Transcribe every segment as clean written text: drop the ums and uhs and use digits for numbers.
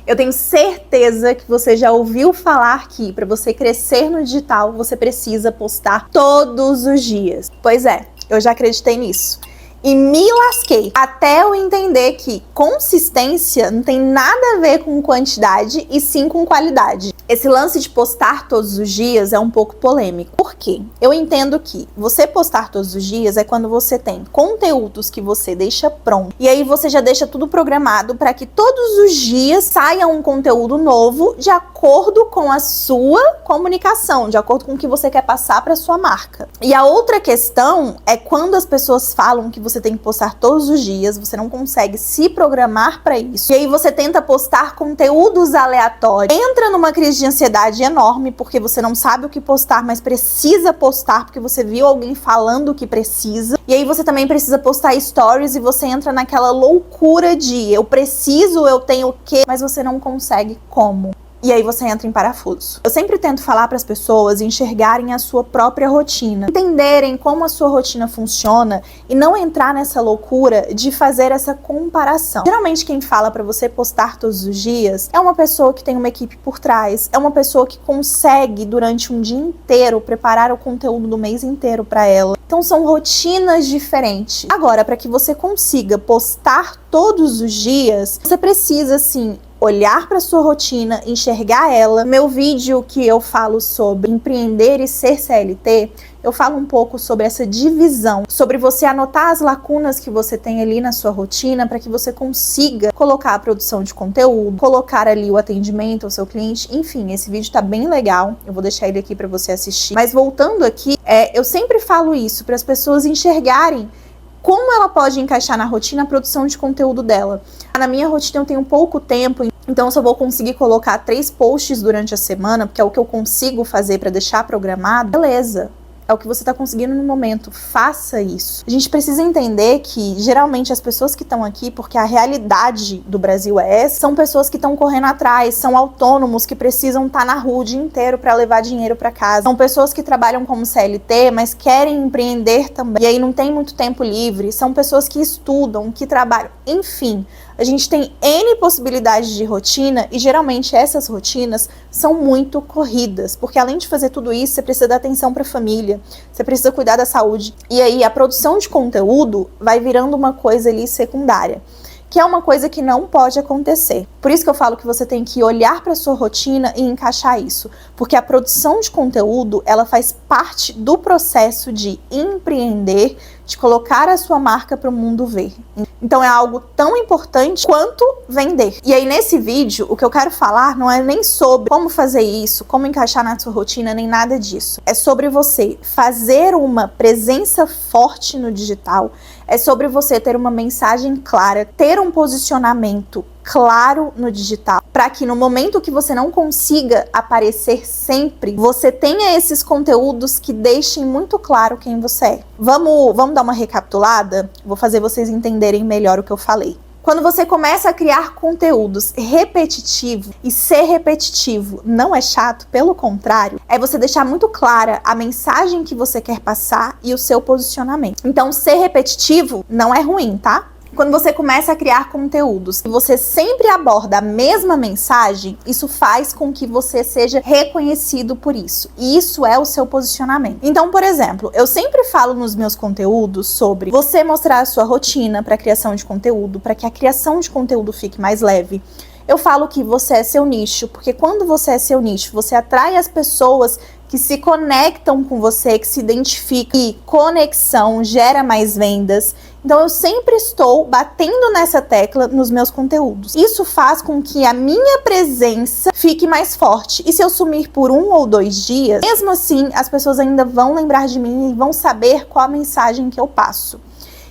Eu tenho certeza que você já ouviu falar que para você crescer no digital, você precisa postar todos os dias. Pois é, eu já acreditei nisso. E me lasquei até eu entender que consistência não tem nada a ver com quantidade e sim com qualidade. Esse lance de postar todos os dias é um pouco polêmico. Por quê? Eu entendo que você postar todos os dias é quando você tem conteúdos que você deixa pronto. E aí você já deixa tudo programado para que todos os dias saia um conteúdo novo de acordo com a sua comunicação, de acordo com o que você quer passar para sua marca. E a outra questão é quando as pessoas falam que você tem que postar todos os dias, você não consegue se programar para isso. E aí você tenta postar conteúdos aleatórios. Entra numa crise de ansiedade enorme porque você não sabe o que postar, mas precisa postar porque você viu alguém falando que precisa. E aí você também precisa postar stories e você entra naquela loucura de eu preciso, eu tenho o quê, mas você não consegue como. E aí você entra em parafuso. Eu sempre tento falar para as pessoas enxergarem a sua própria rotina, entenderem como a sua rotina funciona e não entrar nessa loucura de fazer essa comparação. Geralmente quem fala para você postar todos os dias é uma pessoa que tem uma equipe por trás, é uma pessoa que consegue durante um dia inteiro preparar o conteúdo do mês inteiro para ela. Então são rotinas diferentes. Agora, para que você consiga postar todos os dias, você precisa assim olhar para sua rotina, enxergar ela. No meu vídeo que eu falo sobre empreender e ser CLT, eu falo um pouco sobre essa divisão, sobre você anotar as lacunas que você tem ali na sua rotina para que você consiga colocar a produção de conteúdo, colocar ali o atendimento ao seu cliente, enfim, esse vídeo tá bem legal, eu vou deixar ele aqui para você assistir. Mas voltando aqui, eu sempre falo isso para as pessoas enxergarem como ela pode encaixar na rotina a produção de conteúdo dela. Na minha rotina eu tenho pouco tempo, então eu só vou conseguir colocar 3 posts durante a semana, porque é o que eu consigo fazer para deixar programado. Beleza, é o que você está conseguindo no momento, faça isso. A gente precisa entender que geralmente as pessoas que estão aqui, porque a realidade do Brasil é essa, são pessoas que estão correndo atrás, são autônomos que precisam estar na rua o dia inteiro para levar dinheiro para casa. São pessoas que trabalham como CLT, mas querem empreender também, e aí não tem muito tempo livre. São pessoas que estudam, que trabalham, enfim. A gente tem N possibilidades de rotina e geralmente essas rotinas são muito corridas, porque além de fazer tudo isso, você precisa dar atenção para a família, você precisa cuidar da saúde. E aí a produção de conteúdo vai virando uma coisa ali secundária, que é uma coisa que não pode acontecer. Por isso que eu falo que você tem que olhar para a sua rotina e encaixar isso, porque a produção de conteúdo, ela faz parte do processo de empreender, de colocar a sua marca para o mundo ver. Então é algo tão importante quanto vender. E aí nesse vídeo, o que eu quero falar não é nem sobre como fazer isso, como encaixar na sua rotina, nem nada disso. É sobre você fazer uma presença forte no digital, é sobre você ter uma mensagem clara, ter um posicionamento claro no digital, para que no momento que você não consiga aparecer sempre, você tenha esses conteúdos que deixem muito claro quem você é. Vamos dar uma recapitulada? Vou fazer vocês entenderem melhor o que eu falei. Quando você começa a criar conteúdos repetitivos, e ser repetitivo não é chato, pelo contrário, é você deixar muito clara a mensagem que você quer passar e o seu posicionamento. Então, ser repetitivo não é ruim, tá? Quando você começa a criar conteúdos e você sempre aborda a mesma mensagem, isso faz com que você seja reconhecido por isso. E isso é o seu posicionamento. Então, por exemplo, eu sempre falo nos meus conteúdos sobre você mostrar a sua rotina para a criação de conteúdo, para que a criação de conteúdo fique mais leve. Eu falo que você é seu nicho, porque quando você é seu nicho, você atrai as pessoas que se conectam com você, que se identificam, e conexão gera mais vendas. Então eu sempre estou batendo nessa tecla nos meus conteúdos. Isso faz com que a minha presença fique mais forte. E se eu sumir por 1 ou 2 dias, mesmo assim as pessoas ainda vão lembrar de mim e vão saber qual a mensagem que eu passo.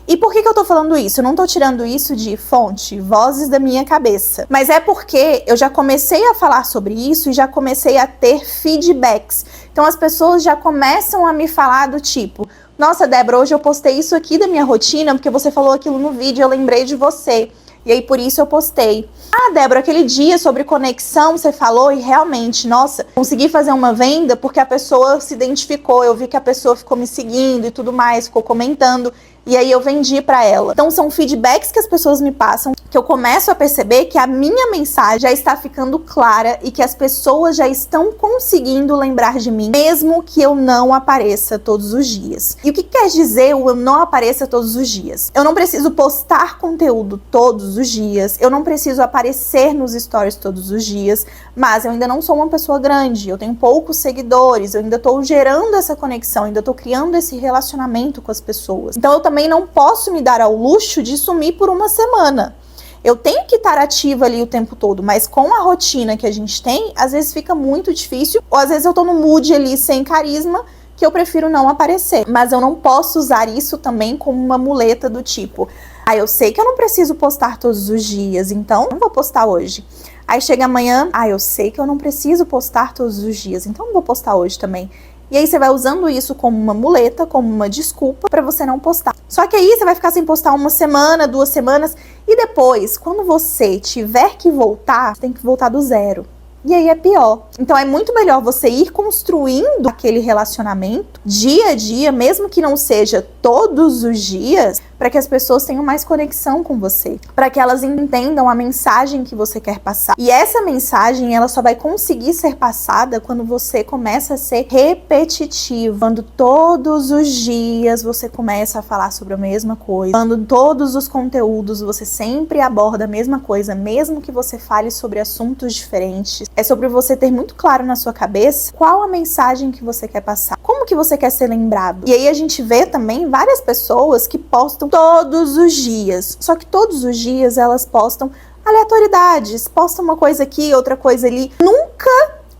E por que eu tô falando isso? Eu não tô tirando isso de fonte, vozes da minha cabeça. Mas é porque eu já comecei a falar sobre isso e já comecei a ter feedbacks. Então as pessoas já começam a me falar do tipo: nossa, Débora, hoje eu postei isso aqui da minha rotina porque você falou aquilo no vídeo, eu lembrei de você. E aí por isso eu postei. Ah, Débora, aquele dia sobre conexão você falou e realmente, nossa, consegui fazer uma venda porque a pessoa se identificou, eu vi que a pessoa ficou me seguindo e tudo mais, ficou comentando. E aí eu vendi para ela. Então são feedbacks que as pessoas me passam, que eu começo a perceber que a minha mensagem já está ficando clara e que as pessoas já estão conseguindo lembrar de mim, mesmo que eu não apareça todos os dias. E o que quer dizer o eu não apareça todos os dias? Eu não preciso postar conteúdo todos os dias, eu não preciso aparecer nos stories todos os dias, mas eu ainda não sou uma pessoa grande, eu tenho poucos seguidores, eu ainda estou gerando essa conexão, ainda estou criando esse relacionamento com as pessoas. Então eu também não posso me dar ao luxo de sumir por uma semana. Eu tenho que estar ativa ali o tempo todo, mas com a rotina que a gente tem, às vezes fica muito difícil, ou às vezes eu tô no mood ali sem carisma, que eu prefiro não aparecer. Mas eu não posso usar isso também como uma muleta do tipo, eu sei que eu não preciso postar todos os dias, então não vou postar hoje. Aí chega amanhã, eu sei que eu não preciso postar todos os dias, então não vou postar hoje também. E aí você vai usando isso como uma muleta, como uma desculpa pra você não postar. Só que aí você vai ficar sem postar uma semana, 2 semanas, e depois, quando você tiver que voltar, você tem que voltar do zero. E aí é pior. Então é muito melhor você ir construindo aquele relacionamento dia a dia, mesmo que não seja todos os dias, para que as pessoas tenham mais conexão com você, para que elas entendam a mensagem que você quer passar. E essa mensagem, ela só vai conseguir ser passada quando você começa a ser repetitivo, quando todos os dias você começa a falar sobre a mesma coisa, quando todos os conteúdos você sempre aborda a mesma coisa, mesmo que você fale sobre assuntos diferentes. É sobre você ter muito claro na sua cabeça qual a mensagem que você quer passar, como que você quer ser lembrado. E aí a gente vê também várias pessoas que postam todos os dias, só que todos os dias elas postam aleatoriedades, postam uma coisa aqui, outra coisa ali. Nunca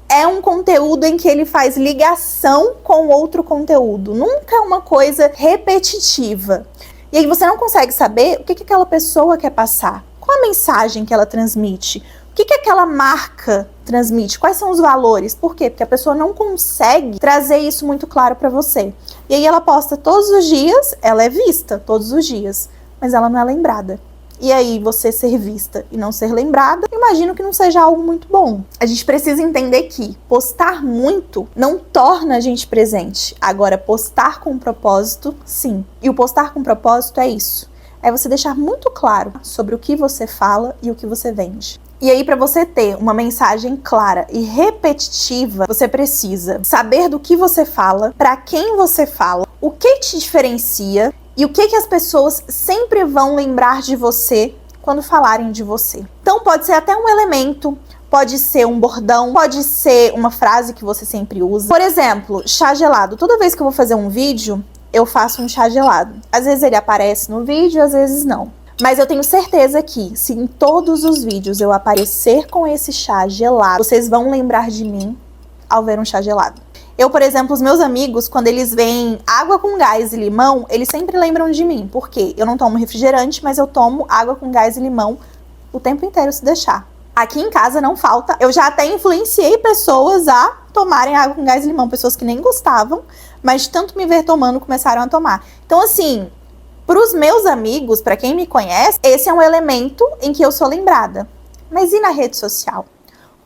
é um conteúdo em que ele faz ligação com outro conteúdo, nunca é uma coisa repetitiva. E aí você não consegue saber o que aquela pessoa quer passar, qual a mensagem que ela transmite, o que aquela marca transmite, quais são os valores. Por quê? Porque a pessoa não consegue trazer isso muito claro para você. E aí ela posta todos os dias, ela é vista todos os dias, mas ela não é lembrada. E aí você ser vista e não ser lembrada, imagino que não seja algo muito bom. A gente precisa entender que postar muito não torna a gente presente. Agora, postar com propósito, sim. E o postar com propósito é isso. É você deixar muito claro sobre o que você fala e o que você vende. E aí, para você ter uma mensagem clara e repetitiva, você precisa saber do que você fala, para quem você fala, o que te diferencia e o que as pessoas sempre vão lembrar de você quando falarem de você. Então, pode ser até um elemento, pode ser um bordão, pode ser uma frase que você sempre usa. Por exemplo, chá gelado. Toda vez que eu vou fazer um vídeo, eu faço um chá gelado. Às vezes ele aparece no vídeo, às vezes não. Mas eu tenho certeza que, se em todos os vídeos eu aparecer com esse chá gelado, vocês vão lembrar de mim ao ver um chá gelado. Eu, por exemplo, os meus amigos, quando eles veem água com gás e limão, eles sempre lembram de mim. Por quê? Eu não tomo refrigerante, mas eu tomo água com gás e limão o tempo inteiro se deixar. Aqui em casa não falta. Eu já até influenciei pessoas a tomarem água com gás e limão. Pessoas que nem gostavam, mas de tanto me ver tomando, começaram a tomar. Então, assim, para os meus amigos, para quem me conhece, esse é um elemento em que eu sou lembrada. Mas e na rede social?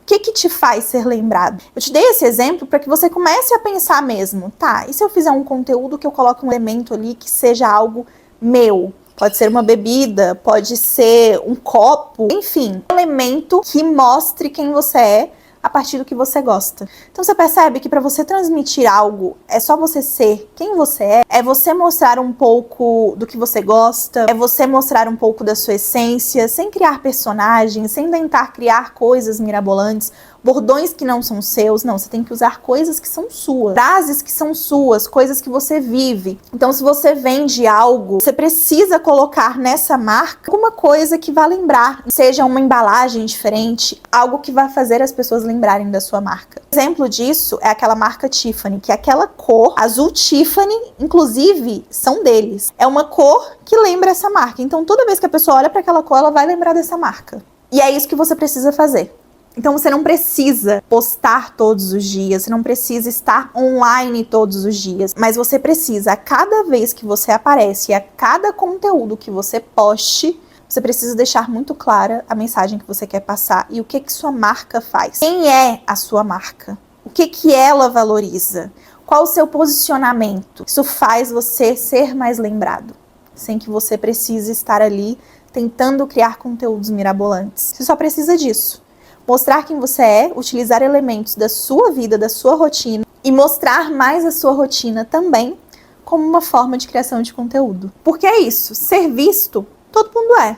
O que te faz ser lembrado? Eu te dei esse exemplo para que você comece a pensar mesmo, tá? E se eu fizer um conteúdo que eu coloque um elemento ali que seja algo meu? Pode ser uma bebida, pode ser um copo, enfim, um elemento que mostre quem você é a partir do que você gosta. Então você percebe que para você transmitir algo, é só você ser quem você é você mostrar um pouco do que você gosta, é você mostrar um pouco da sua essência, sem criar personagens, sem tentar criar coisas mirabolantes, bordões que não são seus. Não, você tem que usar coisas que são suas, frases que são suas, coisas que você vive. Então, se você vende algo, você precisa colocar nessa marca alguma coisa que vá lembrar, seja uma embalagem diferente, algo que vai fazer as pessoas lembrarem da sua marca. Exemplo disso é aquela marca Tiffany, que é aquela cor azul Tiffany, inclusive, são deles. É uma cor que lembra essa marca. Então, toda vez que a pessoa olha para aquela cor, ela vai lembrar dessa marca. E é isso que você precisa fazer. Então você não precisa postar todos os dias, você não precisa estar online todos os dias, mas você precisa, a cada vez que você aparece, a cada conteúdo que você poste, você precisa deixar muito clara a mensagem que você quer passar e o que sua marca faz. Quem é a sua marca? O que ela valoriza? Qual o seu posicionamento? Isso faz você ser mais lembrado. sem que você precise estar ali tentando criar conteúdos mirabolantes. Você só precisa disso. Mostrar quem você é, utilizar elementos da sua vida, da sua rotina e mostrar mais a sua rotina também como uma forma de criação de conteúdo. Porque é isso, ser visto, todo mundo é.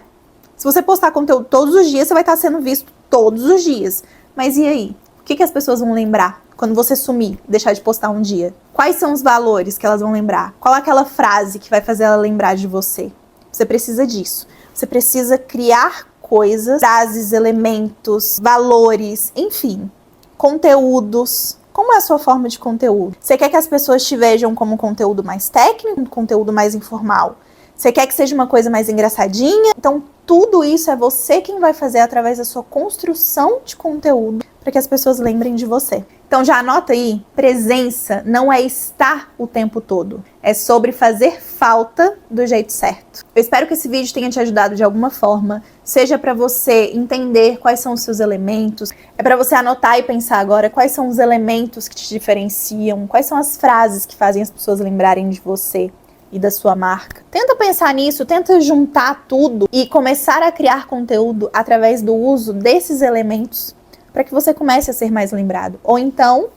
Se você postar conteúdo todos os dias, você vai estar sendo visto todos os dias. Mas e aí? O que as pessoas vão lembrar quando você sumir, deixar de postar um dia? Quais são os valores que elas vão lembrar? Qual é aquela frase que vai fazer ela lembrar de você? Você precisa disso. Você precisa criar coisas, frases, elementos, valores, enfim, conteúdos. Como é a sua forma de conteúdo? Você quer que as pessoas te vejam como conteúdo mais técnico, conteúdo mais informal? Você quer que seja uma coisa mais engraçadinha? Então, tudo isso é você quem vai fazer através da sua construção de conteúdo para que as pessoas lembrem de você. Então, já anota aí, presença não é estar o tempo todo. É sobre fazer falta do jeito certo. Eu espero que esse vídeo tenha te ajudado de alguma forma, seja para você entender quais são os seus elementos, é para você anotar e pensar agora quais são os elementos que te diferenciam, quais são as frases que fazem as pessoas lembrarem de você e da sua marca. Tenta pensar nisso, tenta juntar tudo e começar a criar conteúdo através do uso desses elementos para que você comece a ser mais lembrado. Ou então,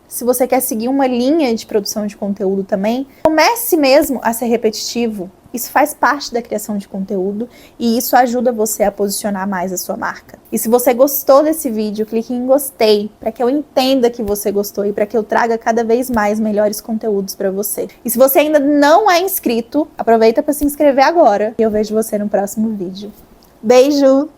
se você quer seguir uma linha de produção de conteúdo também, comece mesmo a ser repetitivo. Isso faz parte da criação de conteúdo e isso ajuda você a posicionar mais a sua marca. E se você gostou desse vídeo, clique em gostei para que eu entenda que você gostou e para que eu traga cada vez mais melhores conteúdos para você. E se você ainda não é inscrito, aproveita para se inscrever agora e eu vejo você no próximo vídeo. Beijo!